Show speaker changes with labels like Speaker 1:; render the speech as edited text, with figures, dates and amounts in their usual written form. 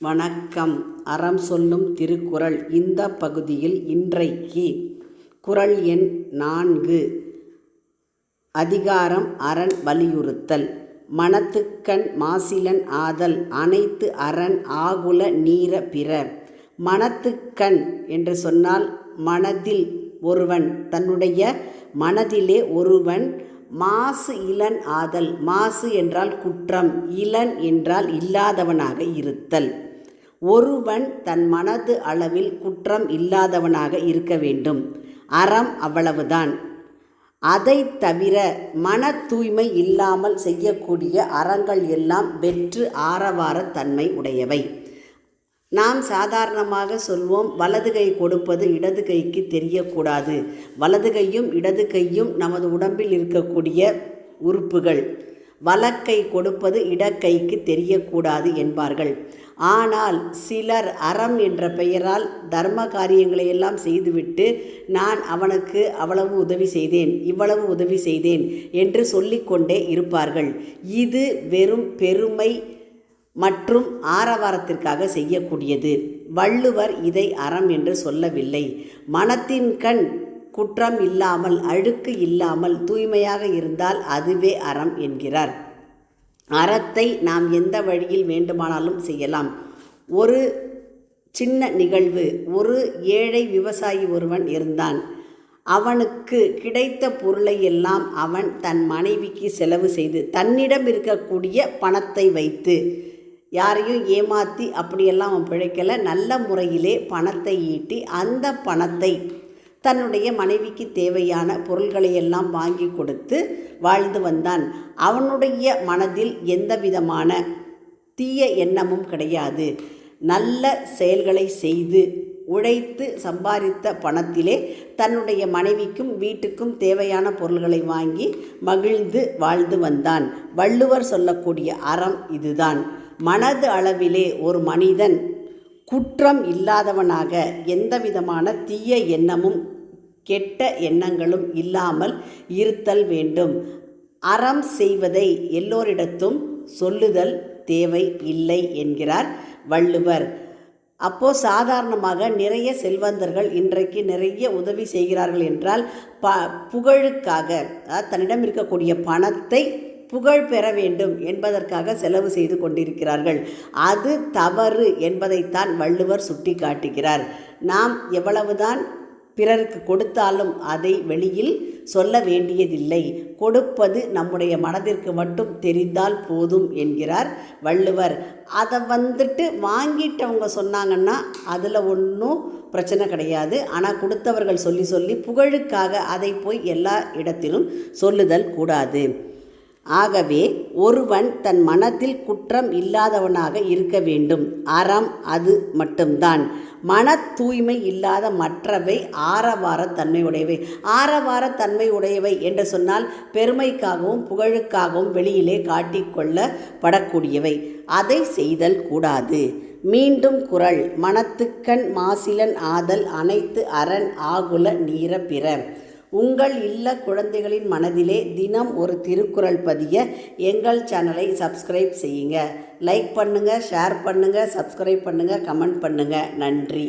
Speaker 1: வணக்கம். அறம் சொல்லும் திருக்குறள். இந்த பகுதியில் இன்றைக்கு குறள் எண் 4, அதிகாரம் அரண் வலியுறுத்தல். மனத்துக்கண் மாசிலன் ஆதல் அனைத்து அரண் ஆகுல நீர பிற. மனத்துக்கண் என்று சொன்னால் மனதில் ஒருவன், தன்னுடைய மனதிலே ஒருவன் மாசு இலன் ஆதல். மாசு என்றால் குற்றம், இலன் என்றால் இல்லாதவனாக இருத்தல். ஒருவன் தன் மனது அளவில் குற்றம் இல்லாதவனாக இருக்க வேண்டும். அறம் அவ்வளவுதான். அதை தவிர மன தூய்மை இல்லாமல் செய்யக்கூடிய அறங்கள் எல்லாம் வெற்று ஆரவார தன்மை உடையவை. நாம் சாதாரணமாக சொல்வோம், வலது கை கொடுப்பது இடது கைக்கு தெரியக்கூடாது. வலது கையும் இடது கையும் நமது உடம்பில் இருக்கக்கூடிய உறுப்புகள். வலக்கை கொடுப்பது இடக்கைக்கு தெரியக்கூடாது என்பார்கள். ஆனால் சிலர் அறம் என்ற பெயரால் தர்ம காரியங்களை எல்லாம் செய்துவிட்டு, நான் அவனுக்கு அவ்வளவு உதவி செய்தேன், இவ்வளவு உதவி செய்தேன் என்று சொல்லிக்கொண்டே இருப்பார்கள். இது வெறும் பெருமை மற்றும் ஆரவாரத்திற்காக செய்யக்கூடியது. வள்ளுவர் இதை அறம் என்று சொல்லவில்லை. மனத்தின் கண் குற்றம் இல்லாமல், அழுக்கு இல்லாமல் தூய்மையாக இருந்தால் அதுவே அறம் என்கிறார். அறத்தை நாம் எந்த வழியில் வேண்டுமானாலும் செய்யலாம். ஒரு சின்ன நிகழ்வு. ஒரு ஏழை விவசாயி ஒருவன் இருந்தான். அவனுக்கு கிடைத்த பொருளை எல்லாம் அவன் தன் மனைவிக்கு செலவு செய்து, தன்னிடம் இருக்கக்கூடிய பணத்தை வைத்து, யாரையும் ஏமாற்றி அப்படியெல்லாம் அவன் பிழைக்கலை. நல்ல முறையிலே பணத்தை ஈட்டி அந்த பணத்தை தன்னுடைய மனைவிக்கு தேவையான பொருள்களை எல்லாம் வாங்கி கொடுத்து வாழ்ந்து வந்தான். அவனுடைய மனதில் எந்த விதமான தீய எண்ணமும் கிடையாது. நல்ல செயல்களை செய்து உழைத்து சம்பாதித்த பணத்திலே தன்னுடைய மனைவிக்கும் வீட்டுக்கும் தேவையான பொருள்களை வாங்கி மகிழ்ந்து வாழ்ந்து வந்தான். வள்ளுவர் சொல்லக்கூடிய அறம் இதுதான். மனது அளவிலே ஒரு மனிதன் குற்றம் இல்லாதவனாக, எந்த விதமான தீய எண்ணமும் கெட்ட எண்ணங்களும் இல்லாமல் இருத்தல் வேண்டும். அறம் செய்வதை எல்லோரிடத்தும் சொல்லுதல் தேவை இல்லை என்கிறார் வள்ளுவர். சாதாரணமாக நிறைய செல்வந்தர்கள் இன்றைக்கு நிறைய உதவி செய்கிறார்கள் என்றால் புகழுக்காக, தன்னிடம் இருக்கக்கூடிய பணத்தை புகழ் பெற வேண்டும் என்பதற்காக செலவு செய்து கொண்டிருக்கிறார்கள். அது தவறு என்பதைத்தான் வள்ளுவர் சுட்டி காட்டுகிறார். நாம் எவ்வளவுதான் பிறருக்கு கொடுத்தாலும் அதை வெளியில் சொல்ல வேண்டியதில்லை. கொடுப்பது நம்முடைய மனதிற்கு மட்டும் தெரிந்தால் போதும் என்கிறார் வள்ளுவர். அதை வாங்கிட்டவங்க சொன்னாங்கன்னா அதில் ஒன்றும் பிரச்சனை கிடையாது. ஆனால் கொடுத்தவர்கள் சொல்லி சொல்லி புகழுக்காக அதை போய் எல்லா இடத்திலும் சொல்லுதல் கூடாது. ஆகவே ஒருவன் தன் மனத்தில் குற்றம் இல்லாதவனாக இருக்க வேண்டும். அறம் அது மட்டும்தான். மன தூய்மை இல்லாத மற்றவை ஆரவார தன்மை உடையவை. ஆரவார தன்மை உடையவை என்று சொன்னால் பெருமைக்காகவும் புகழுக்காகவும் வெளியிலே காட்டிக்கொள்ளப்படக்கூடியவை. அதை செய்தல் கூடாது. மீண்டும் குறள். மனத்துக்கண் மாசிலன் ஆதல் அனைத்து அரண் ஆகுல நீர பிற. உங்கள் இல்ல குழந்தைகளின் மனதிலே தினம் ஒரு திருக்குறள் பதிய எங்கள் சேனலை சப்ஸ்கிரைப் செய்யுங்க. லைக் பண்ணுங்கள், ஷேர் பண்ணுங்கள், சப்ஸ்கிரைப் பண்ணுங்கள், கமெண்ட் பண்ணுங்கள். நன்றி.